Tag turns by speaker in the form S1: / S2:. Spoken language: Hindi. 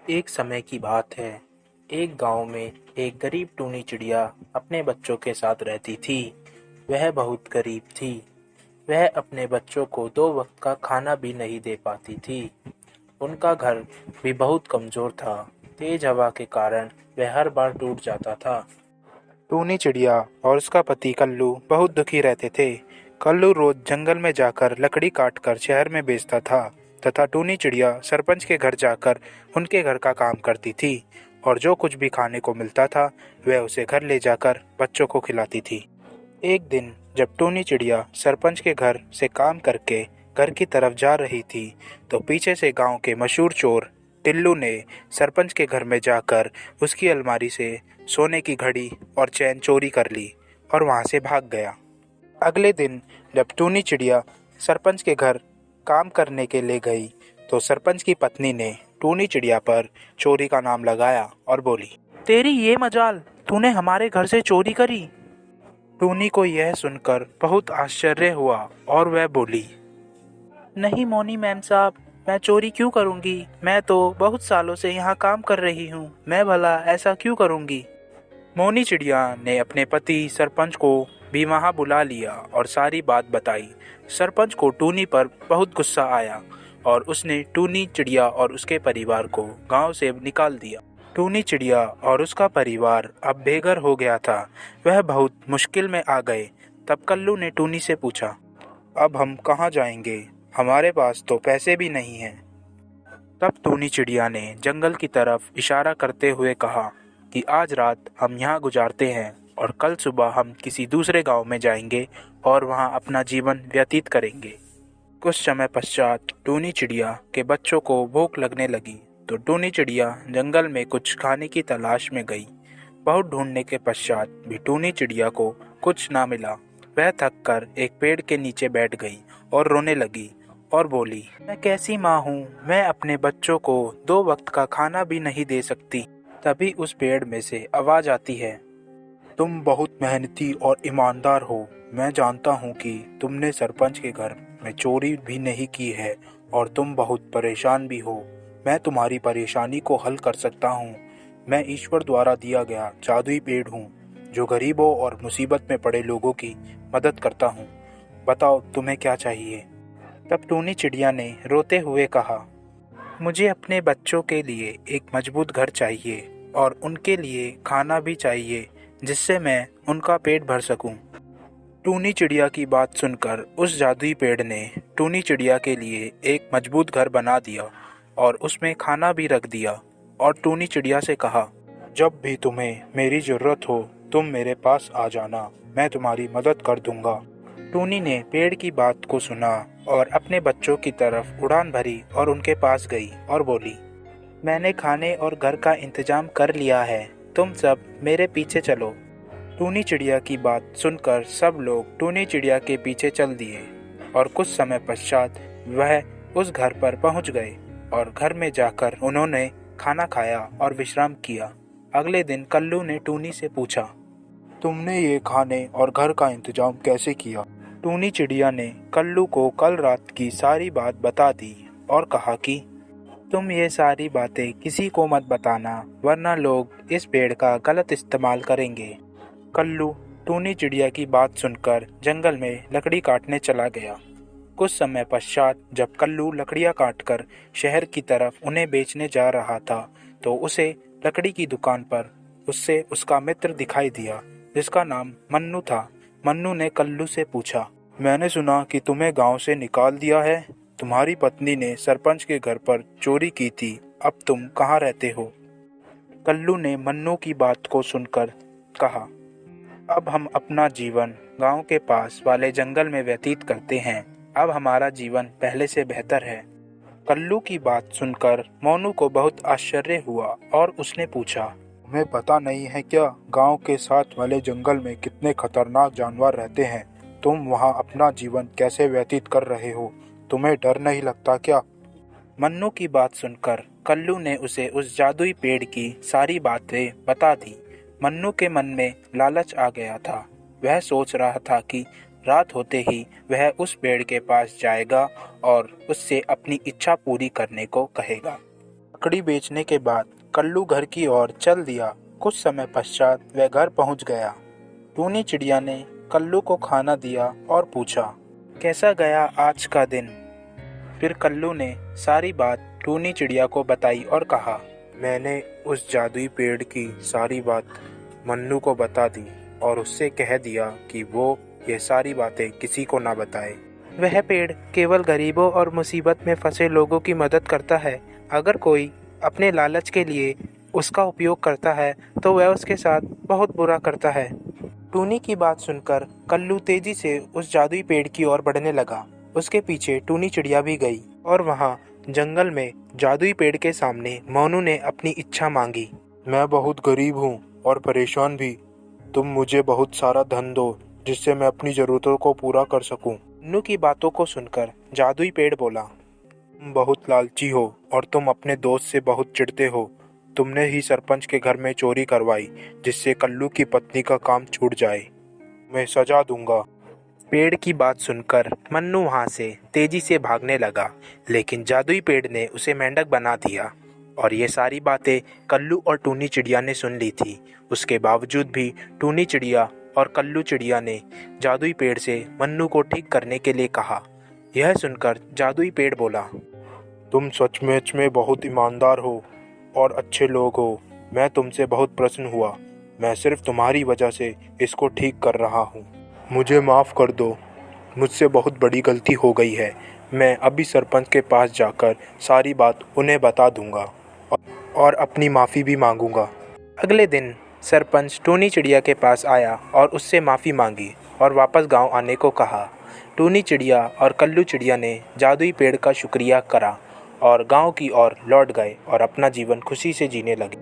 S1: एक समय की बात है। एक गांव में एक गरीब टूनी चिड़िया अपने बच्चों के साथ रहती थी। वह बहुत गरीब थी। वह अपने बच्चों को 2 वक्त का खाना भी नहीं दे पाती थी। उनका घर भी बहुत कमजोर था। तेज हवा के कारण वह हर बार टूट जाता था। टूनी चिड़िया और उसका पति कल्लू बहुत दुखी रहते थे। कल्लू रोज जंगल में जाकर लकड़ी काटकर शहर में बेचता था तथा टूनी चिड़िया सरपंच के घर जाकर उनके घर का काम करती थी और जो कुछ भी खाने को मिलता था वह उसे घर ले जाकर बच्चों को खिलाती थी। एक दिन जब टूनी चिड़िया सरपंच के घर से काम करके घर की तरफ जा रही थी तो पीछे से गांव के मशहूर चोर टिल्लू ने सरपंच के घर में जाकर उसकी अलमारी से सोने की घड़ी और चैन चोरी कर ली और वहां से भाग गया। अगले दिन जब टूनी चिड़िया सरपंच के घर काम करने के लिए गई तो सरपंच की पत्नी ने टूनी चिड़िया पर चोरी का नाम लगाया और बोली, तेरी ये मजाल, तूने हमारे घर से चोरी करी। टूनी को यह सुनकर बहुत आश्चर्य हुआ और वह बोली, नहीं मोनी मैम साहब, मैं चोरी क्यों करूंगी? मैं तो बहुत सालों से यहाँ काम कर रही हूँ। मैं भला ऐसा क्यों करूंगी? मोनी चिड़िया ने अपने पति सरपंच को भी वहां बुला लिया और सारी बात बताई। सरपंच को टूनी पर बहुत गुस्सा आया और उसने टूनी चिड़िया और उसके परिवार को गांव से निकाल दिया। टूनी चिड़िया और उसका परिवार अब बेघर हो गया था। वह बहुत मुश्किल में आ गए। तब कल्लू ने टूनी से पूछा, अब हम कहाँ जाएंगे? हमारे पास तो पैसे भी नहीं हैं। तब टूनी चिड़िया ने जंगल की तरफ इशारा करते हुए कहा कि आज रात हम यहाँ गुजारते हैं और कल सुबह हम किसी दूसरे गांव में जाएंगे और वहाँ अपना जीवन व्यतीत करेंगे। कुछ समय पश्चात टूनी चिड़िया के बच्चों को भूख लगने लगी तो टूनी चिड़िया जंगल में कुछ खाने की तलाश में गई। बहुत ढूंढने के पश्चात भी टूनी चिड़िया को कुछ ना मिला। वह थक कर एक पेड़ के नीचे बैठ गई और रोने लगी और बोली, मैं कैसी माँ हूँ, मैं अपने बच्चों को 2 वक्त का खाना भी नहीं दे सकती। तभी उस पेड़ में से आवाज आती है, तुम बहुत मेहनती और ईमानदार हो। मैं जानता हूँ कि तुमने सरपंच के घर में चोरी भी नहीं की है और तुम बहुत परेशान भी हो। मैं तुम्हारी परेशानी को हल कर सकता हूँ। मैं ईश्वर द्वारा दिया गया जादुई पेड़ हूँ जो गरीबों और मुसीबत में पड़े लोगों की मदद करता हूँ। बताओ तुम्हें क्या चाहिए? तब टूनी चिड़िया ने रोते हुए कहा, मुझे अपने बच्चों के लिए एक मजबूत घर चाहिए और उनके लिए खाना भी चाहिए जिससे मैं उनका पेट भर सकूं। टूनी चिड़िया की बात सुनकर उस जादुई पेड़ ने टूनी चिड़िया के लिए एक मजबूत घर बना दिया और उसमें खाना भी रख दिया और टूनी चिड़िया से कहा, जब भी तुम्हें मेरी ज़रूरत हो तुम मेरे पास आ जाना, मैं तुम्हारी मदद कर दूंगा। टूनी ने पेड़ की बात को सुना और अपने बच्चों की तरफ उड़ान भरी और उनके पास गई और बोली, मैंने खाने और घर का इंतजाम कर लिया है, तुम सब मेरे पीछे चलो। टूनी चिड़िया की बात सुनकर सब लोग टूनी चिड़िया के पीछे चल दिए और कुछ समय पश्चात वह उस घर पर पहुंच गए और घर में जाकर उन्होंने खाना खाया और विश्राम किया। अगले दिन कल्लू ने टूनी से पूछा, तुमने ये खाने और घर का इंतजाम कैसे किया? टूनी चिड़िया ने कल्लू को कल रात की सारी बात बता दी और कहा कि तुम ये सारी बातें किसी को मत बताना वरना लोग इस पेड़ का गलत इस्तेमाल करेंगे। कल्लू टूनी चिड़िया की बात सुनकर जंगल में लकड़ी काटने चला गया। कुछ समय पश्चात जब कल्लू लकड़ियां काटकर शहर की तरफ उन्हें बेचने जा रहा था तो उसे लकड़ी की दुकान पर उससे उसका मित्र दिखाई दिया जिसका नाम मन्नू था। मन्नू ने कल्लू से पूछा, मैंने सुना कि तुम्हें गांव से निकाल दिया है। तुम्हारी पत्नी ने सरपंच के घर पर चोरी की थी, अब तुम कहाँ रहते हो? कल्लू ने मन्नू की बात को सुनकर कहा, अब हम अपना जीवन गांव के पास वाले जंगल में व्यतीत करते हैं। अब हमारा जीवन पहले से बेहतर है। कल्लू की बात सुनकर मोनू को बहुत आश्चर्य हुआ और उसने पूछा, तुम्हें पता नहीं है क्या गांव के साथ वाले जंगल में कितने खतरनाक जानवर रहते हैं? तुम वहां अपना जीवन कैसे व्यतीत कर रहे हो? तुम्हें डर नहीं लगता क्या? मन्नू की बात सुनकर कल्लू ने उसे उस जादुई पेड़ की सारी बातें बता दी। मन्नू के मन में लालच आ गया था। वह सोच रहा था कि रात होते ही वह उस पेड़ के पास जाएगा और उससे अपनी इच्छा पूरी करने को कहेगा। लकड़ी बेचने के बाद कल्लू घर की ओर चल दिया। कुछ समय पश्चात वह घर पहुंच गया। टूनी चिड़िया ने कल्लू को खाना दिया और पूछा, कैसा गया आज का दिन? फिर कल्लू ने सारी बात टूनी चिड़िया को बताई और कहा, मैंने उस जादुई पेड़ की सारी बात मन्नू को बता दी और उससे कह दिया कि वो ये सारी बातें किसी को ना बताए। वह पेड़ केवल गरीबों और मुसीबत में फंसे लोगों की मदद करता है। अगर कोई अपने लालच के लिए उसका उपयोग करता है तो वह उसके साथ बहुत बुरा करता है। टूनी की बात सुनकर कल्लू तेजी से उस जादुई पेड़ की ओर बढ़ने लगा। उसके पीछे टूनी चिड़िया भी गई और वहाँ जंगल में जादुई पेड़ के सामने मोनू ने अपनी इच्छा मांगी। मैं बहुत गरीब हूँ और परेशान भी। तुम मुझे बहुत सारा धन दो जिससे मैं अपनी ज़रूरतों को पूरा कर सकूं। मोनू की बातों को सुनकर जादुई पेड़ बोला, तुम बहुत लालची हो और तुम अपने दोस्त से बहुत चिढ़ते हो। तुमने ही सरपंच के घर में चोरी करवाई जिससे कल्लू की पत्नी का काम छूट जाए। मैं सजा दूंगा। पेड़ की बात सुनकर मन्नू वहाँ से तेजी से भागने लगा, लेकिन जादुई पेड़ ने उसे मेंढक बना दिया और ये सारी बातें कल्लू और टूनी चिड़िया ने सुन ली थी। उसके बावजूद भी टूनी चिड़िया और कल्लू चिड़िया ने जादुई पेड़ से मन्नू को ठीक करने के लिए कहा। यह सुनकर जादुई पेड़ बोला, तुम सचमुच में बहुत ईमानदार हो और अच्छे लोग हो। मैं तुमसे बहुत प्रसन्न हुआ। मैं सिर्फ तुम्हारी वजह से इसको ठीक कर रहा हूँ। मुझे माफ़ कर दो। मुझसे बहुत बड़ी गलती हो गई है। मैं अभी सरपंच के पास जाकर सारी बात उन्हें बता दूंगा और अपनी माफ़ी भी मांगूंगा। अगले दिन सरपंच टूनी चिड़िया के पास आया और उससे माफ़ी मांगी और वापस गांव आने को कहा। टूनी चिड़िया और कल्लू चिड़िया ने जादुई पेड़ का शुक्रिया करा और गांव की ओर लौट गए और अपना जीवन खुशी से जीने लगे।